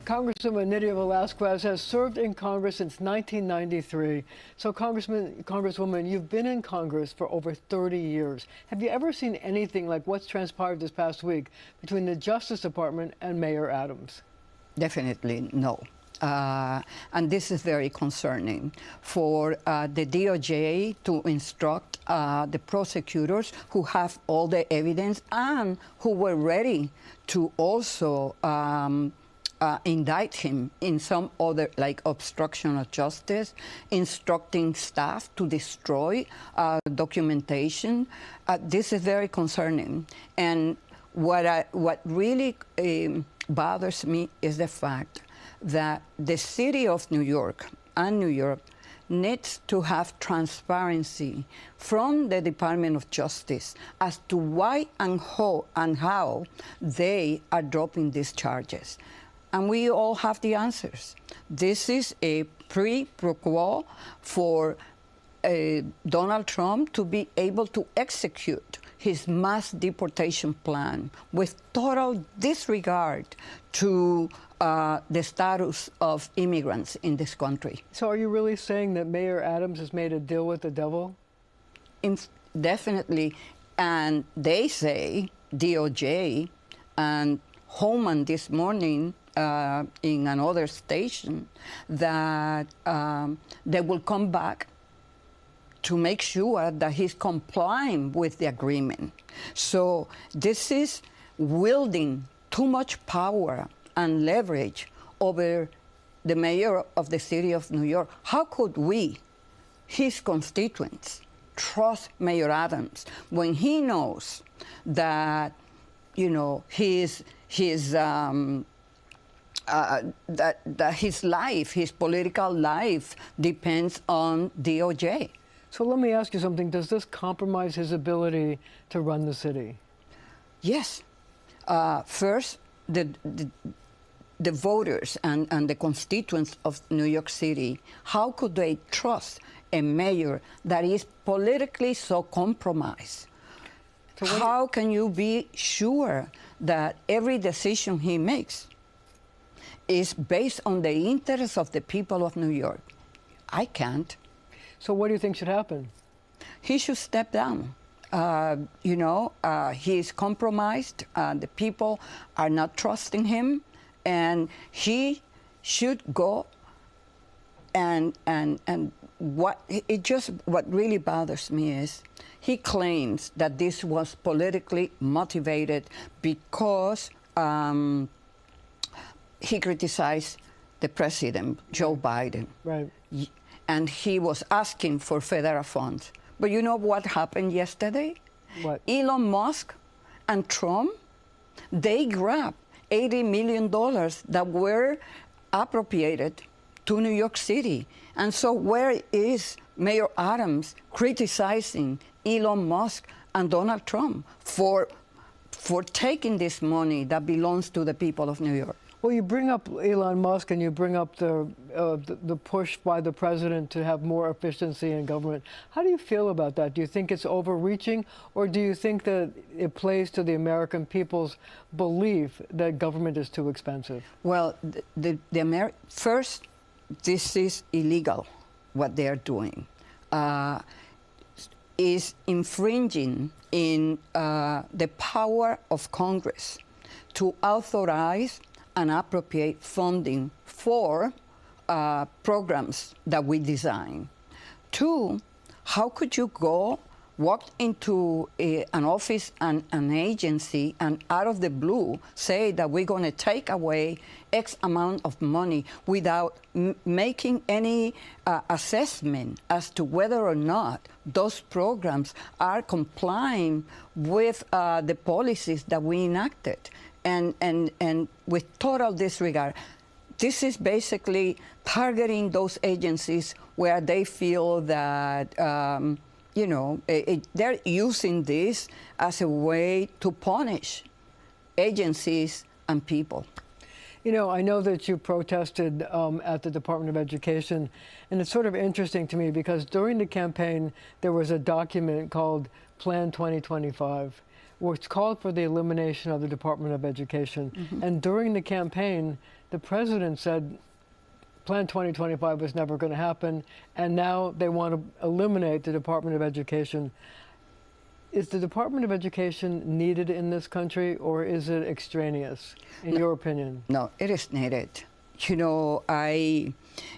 Congresswoman Nydia Velázquez has served in Congress since 1993. So, Congresswoman, you've been in Congress for over 30 years. Have you ever seen anything like what's transpired this past week between the Justice Department and Mayor Adams? Definitely no. And this is very concerning for the DOJ to instruct the prosecutors who have all the evidence and who were ready to also indict him in some other, like obstruction of justice, instructing staff to destroy documentation. This is very concerning. And what really bothers me is the fact that the city of New York and New York needs to have transparency from the Department of Justice as to why and how they are dropping these charges. And we all have the answers. This is a pro quo for Donald Trump to be able to execute his mass deportation plan with total disregard to the status of immigrants in this country. So are you really saying that Mayor Adams has made a deal with the devil? Definitely. And they say, DOJ and Homan this morning in another station, that they will come back to make sure that he's complying with the agreement. So this is wielding too much power and leverage over the mayor of the city of New York. How could we, his constituents, trust Mayor Adams when he knows that, you know, his life, his political life, depends on DOJ? So let me ask you something. Does this compromise his ability to run the city? Yes. First, the voters and the constituents of New York City, how could they trust a mayor that is politically so compromised? So how can you be sure that every decision he makes is based on the interests of the people of New York? I can't. So what do you think should happen? He should step down. He is compromised. The people are not trusting him, and he should go. And what really bothers me is he claims that this was politically motivated because he criticized the president, Joe Biden. Right. And he was asking for federal funds. But you know what happened yesterday? What? Elon Musk and Trump, they grabbed $80 million that were appropriated to New York City. And so where is Mayor Adams criticizing Elon Musk and Donald Trump for taking this money that belongs to the people of New York? Well, you bring up Elon Musk and you bring up the push by the president to have more efficiency in government. How do you feel about that? Do you think it's overreaching, or do you think that it plays to the American people's belief that government is too expensive? Well, first, this is illegal, what they're doing. Is infringing in the power of Congress to authorize and appropriate funding for programs that we design. Two, how could you walk into an office and an agency and out of the blue say that we're going to take away X amount of money without making any assessment as to whether or not those programs are complying with the policies that we enacted? And with total disregard. This is basically targeting those agencies where they feel that, they're using this as a way to punish agencies and people. You know, I know that you protested at the Department of Education, and it's sort of interesting to me because during the campaign, there was a document called Plan 2025, which called for the elimination of the Department of Education. And during the campaign, the president said Plan 2025 was never going to happen, and now they want to eliminate the Department of Education. Is the Department of Education needed in this country, or is it extraneous, in your opinion? No, it is needed. You know,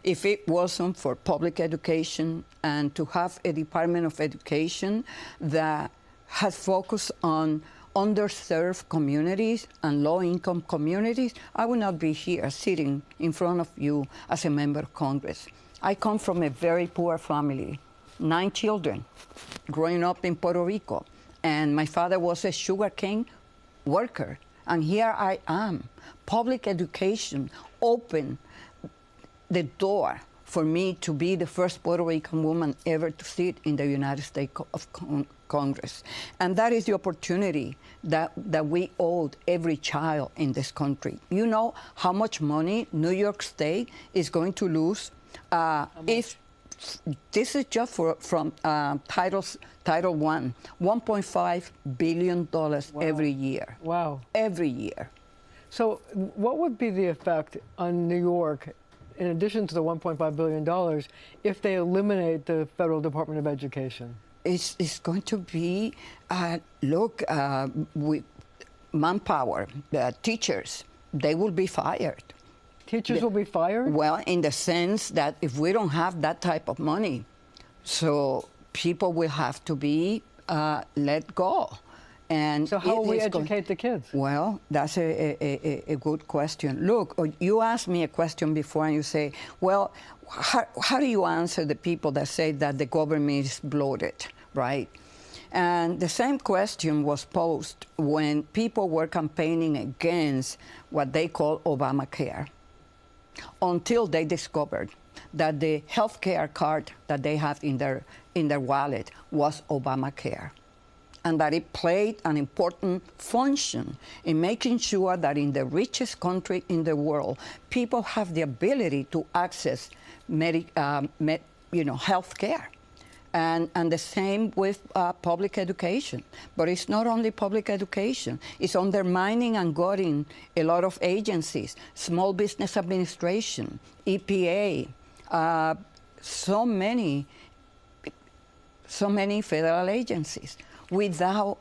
if it wasn't for public education and to have a Department of Education that has focused on underserved communities and low-income communities, I would not be here sitting in front of you as a member of Congress. I come from a very poor family, 9 children, growing up in Puerto Rico. And my father was a sugarcane worker. And here I am. Public education opened the door for me to be the first Puerto Rican woman ever to sit in the United States of Congress. And that is the opportunity that we owed every child in this country. You know how much money New York State is going to lose if this is just from Title I, $1.5 billion every year. Wow. Every year. So what would be the effect on New York, in addition to the $1.5 billion, if they eliminate the Federal Department of Education? It's going to be, with manpower, teachers, they will be fired. Teachers will be fired? Well, in the sense that if we don't have that type of money, so people will have to be let go. And so how will we educate the kids? Well, that's a good question. Look, you asked me a question before and you say, well, how do you answer the people that say that the government is bloated, right? And the same question was posed when people were campaigning against what they call Obamacare, until they discovered that the health care card that they have in their wallet was Obamacare, and that it played an important function in making sure that in the richest country in the world, people have the ability to access health care. And the same with public education. But it's not only public education. It's undermining and gutting a lot of agencies, Small Business Administration, EPA, so many federal agencies, without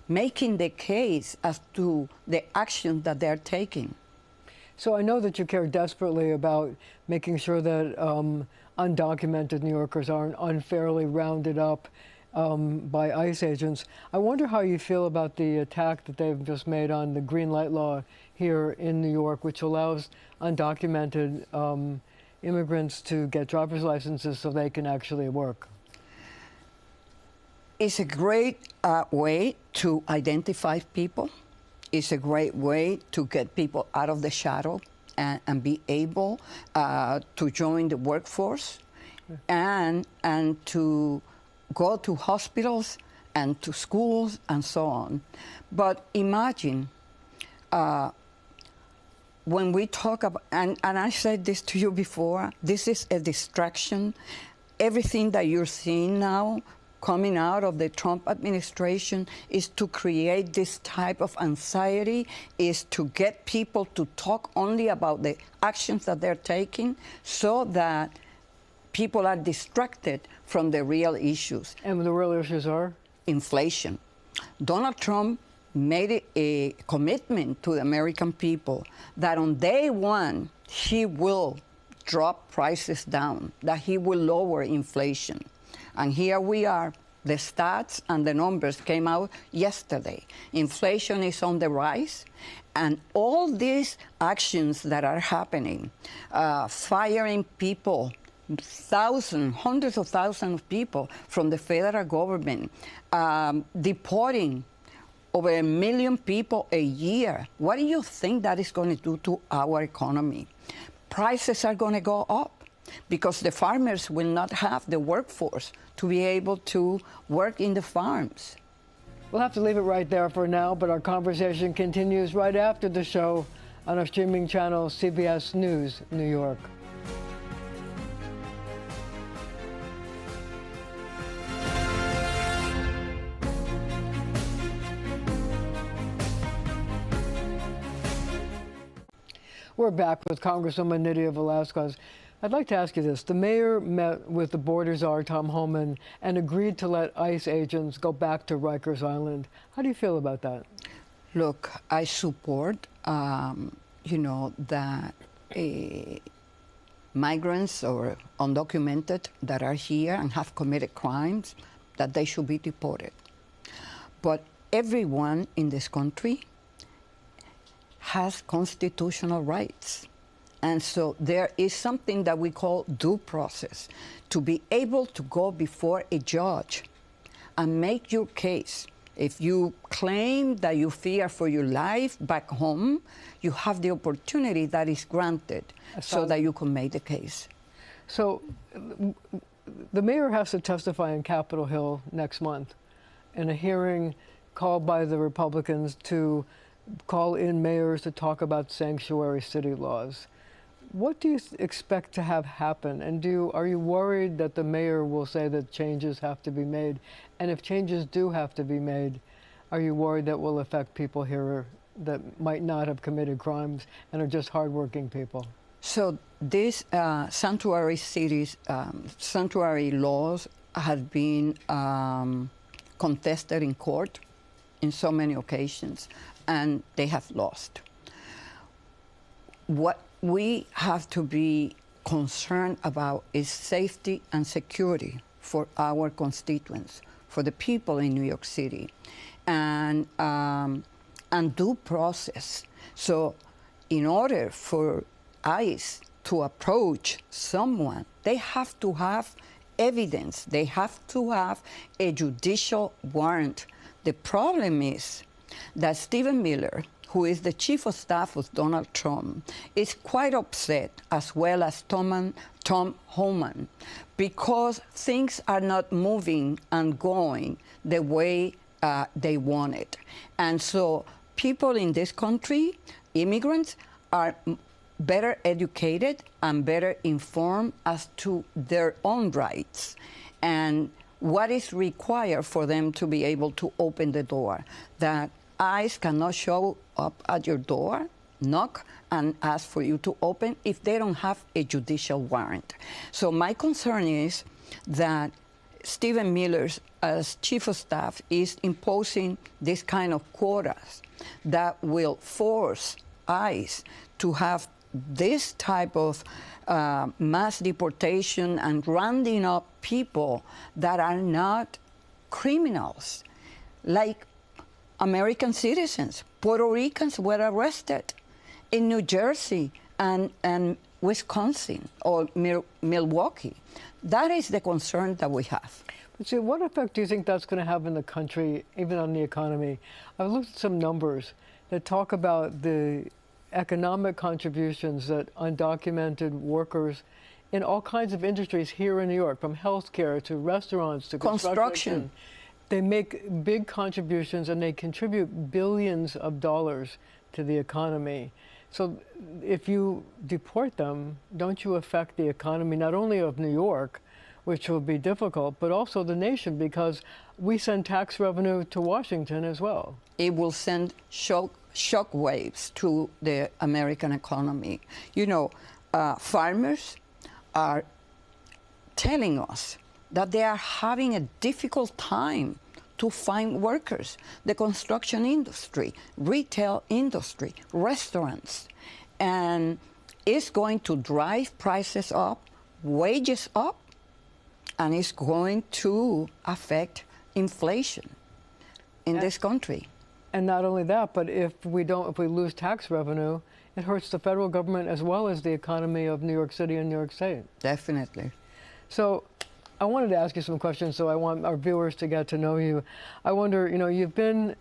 making the case as to the action that they're taking. So I know that you care desperately about making sure that undocumented New Yorkers aren't unfairly rounded up by ICE agents. I wonder how you feel about the attack that they've just made on the green light law here in New York, which allows undocumented immigrants to get driver's licenses so they can actually work. It's a great way to identify people. It's a great way to get people out of the shadow and be able to join the workforce and to go to hospitals and to schools and so on. But imagine when we talk about, and I said this to you before, this is a distraction. Everything that you're seeing now coming out of the Trump administration is to create this type of anxiety, is to get people to talk only about the actions that they're taking so that people are distracted from the real issues. And the real issues are? Inflation. Donald Trump made a commitment to the American people that on day one, he will drop prices down, that he will lower inflation. And here we are. The stats and the numbers came out yesterday. Inflation is on the rise. And all these actions that are happening, firing people, hundreds of thousands of people from the federal government, deporting over 1 million people a year. What do you think that is going to do to our economy? Prices are going to go up, because the farmers will not have the workforce to be able to work in the farms. We'll have to leave it right there for now, but our conversation continues right after the show on our streaming channel, CBS News New York. We're back with Congresswoman Nydia Velázquez. I'd like to ask you this. The mayor met with the border czar, Tom Homan, and agreed to let ICE agents go back to Rikers Island. How do you feel about that? Look, I support, that migrants or undocumented that are here and have committed crimes, that they should be deported. But everyone in this country has constitutional rights. And so there is something that we call due process, to be able to go before a judge and make your case. If you claim that you fear for your life back home, you have the opportunity that is granted so that you can make the case. So the mayor has to testify on Capitol Hill next month in a hearing called by the Republicans to call in mayors to talk about sanctuary city laws. What do you expect to have happen? And are you worried that the mayor will say that changes have to be made? And if changes do have to be made, are you worried that will affect people here that might not have committed crimes and are just hardworking people? So these sanctuary cities, sanctuary laws have been contested in court in so many occasions, and they have lost. What we have to be concerned about is safety and security for our constituents, for the people in New York City, and due process. So in order for ICE to approach someone, they have to have evidence. They have to have a judicial warrant. The problem is that Stephen Miller, who is the chief of staff of Donald Trump, is quite upset, as well as Tom Homan, because things are not moving and going the way they want it. And so people in this country, immigrants, are better educated and better informed as to their own rights and what is required for them to be able to open the door. That ICE cannot show up at your door, knock, and ask for you to open if they don't have a judicial warrant. So my concern is that Stephen Miller, as chief of staff, is imposing this kind of quotas that will force ICE to have this type of mass deportation and rounding up people that are not criminals, like American citizens. Puerto Ricans were arrested in New Jersey and Wisconsin or Milwaukee. That is the concern that we have. But see, what effect do you think that's going to have in the country, even on the economy? I've looked at some numbers that talk about the economic contributions that undocumented workers in all kinds of industries here in New York, from healthcare to restaurants to construction, they make big contributions and they contribute billions of dollars to the economy. So if you deport them, don't you affect the economy not only of New York, which will be difficult, but also the nation, because we send tax revenue to Washington as well? It will send shock waves to the American economy. You know, farmers are telling us that they are having a difficult time to find workers. The construction industry, retail industry, restaurants, and it's going to drive prices up, wages up, and it's going to affect inflation in this country. And not only that, but if we lose tax revenue, it hurts the federal government as well as the economy of New York City and New York State. Definitely. So I wanted to ask you some questions, so I want our viewers to get to know you. I wonder, you know, you've been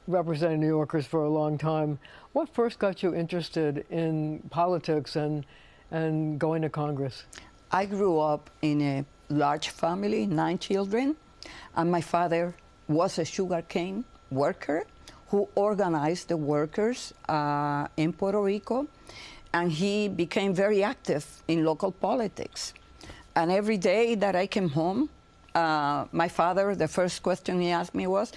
representing New Yorkers for a long time. What first got you interested in politics and going to Congress? I grew up in a large family, 9 children, and my father was a sugarcane worker who organized the workers in Puerto Rico, and he became very active in local politics. And every day that I came home, my father, the first question he asked me was,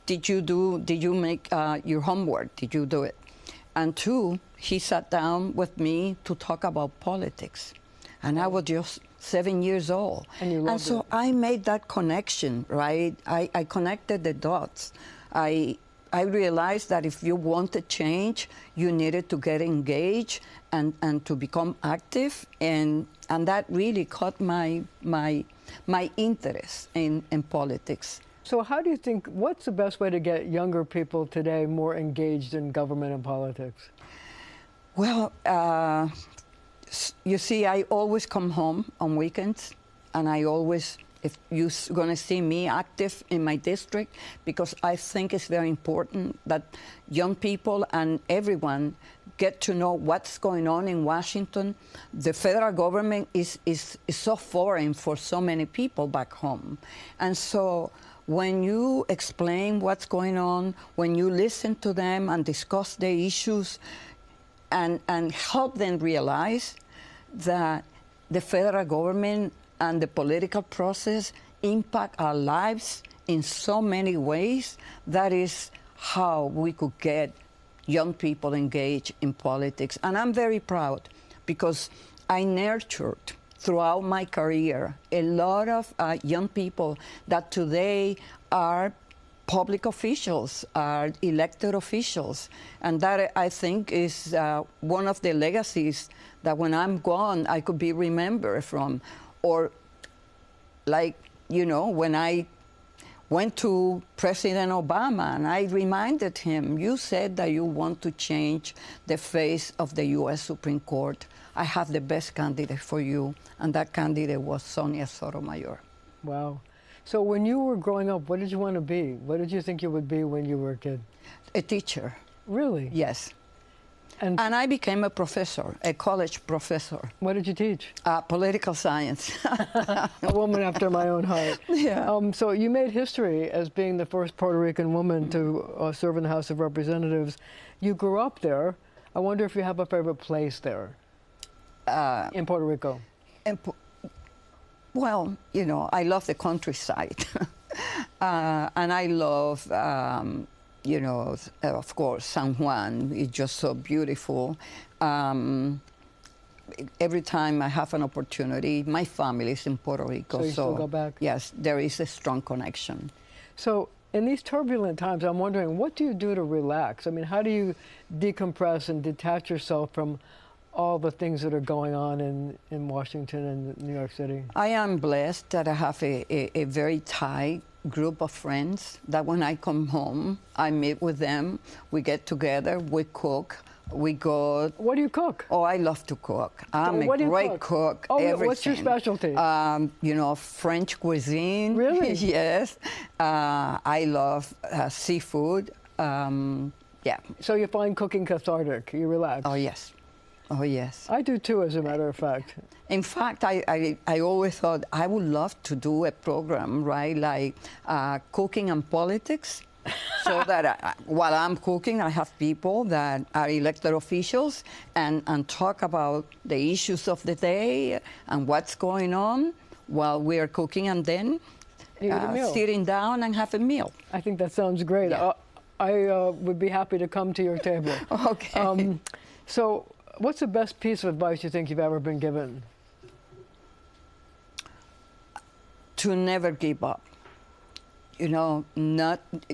did you make your homework? Did you do it? And two, he sat down with me to talk about politics. And I was just 7 years old. And you loved and so it. I made that connection, right? I connected the dots. I realized that if you wanted change, you needed to get engaged and to become active. And that really caught my interest in politics. So how do you think, what's the best way to get younger people today more engaged in government and politics? Well, you see, I always come home on weekends, and I always, if you're going to see me active in my district, because I think it's very important that young people and everyone get to know what's going on in Washington. The federal government is so foreign for so many people back home. And so when you explain what's going on, when you listen to them and discuss the issues and help them realize that the federal government and the political process impact our lives in so many ways, that is how we could get young people engaged in politics. And I'm very proud because I nurtured throughout my career a lot of young people that today are public officials, are elected officials. And that, I think, is one of the legacies that when I'm gone, I could be remembered from. Or like, you know, when I went to President Obama and I reminded him, you said that you want to change the face of the U.S. Supreme Court. I have the best candidate for you. And that candidate was Sonia Sotomayor. Wow. So when you were growing up, what did you want to be? What did you think you would be when you were a kid? A teacher. Really? Yes. And I became a professor, a college professor. what did you teach? Political science. A woman after my own heart. Yeah. So you made history as being the first Puerto Rican woman to serve in the House of Representatives. You grew up there. I wonder if you have a favorite place there in Puerto Rico. Well, you know, I love the countryside. And I love, you know, of course, San Juan is just so beautiful. Every time I have an opportunity, my family is in Puerto Rico. So you still go back? Yes, there is a strong connection. So in these turbulent times, I'm wondering, what do you do to relax? I mean, how do you decompress and detach yourself from all the things that are going on in Washington and New York City? I am blessed that I have a very tight group of friends that when I come home, I meet with them, we get together, we cook, we go. What do you cook? Oh, I love to cook. I'm what do a you great cook. Oh, everything. what's your specialty? You know, French cuisine. Really? Yes. I love seafood. Yeah. So you find cooking cathartic, you relax? Oh, yes. Oh, yes. I do too, as a matter of fact. In fact, I always thought I would love to do a program, right, like cooking and politics, so that while I'm cooking, I have people that are elected officials and talk about the issues of the day and what's going on while we are cooking, and then sitting down and have a meal. I think that sounds great. Yeah. I would be happy to come to your table. Okay. So what's the best piece of advice you think you've ever been given? To never give up. You know,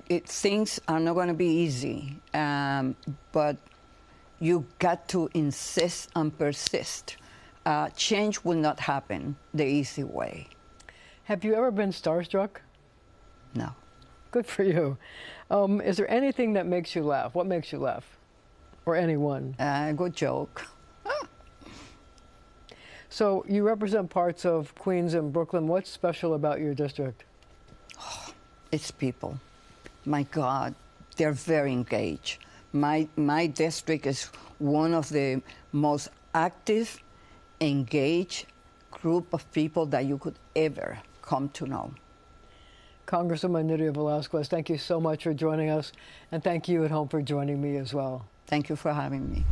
things are not going to be easy, but you got to insist and persist. Change will not happen the easy way. Have you ever been starstruck? No. Good for you. Is there anything that makes you laugh? What makes you laugh? Or anyone? Good joke. So you represent parts of Queens and Brooklyn. What's special about your district? Oh, it's people. My God, they're very engaged. My district is one of the most active, engaged group of people that you could ever come to know. Congresswoman Nydia Velázquez, thank you so much for joining us, and thank you at home for joining me as well. Thank you for having me.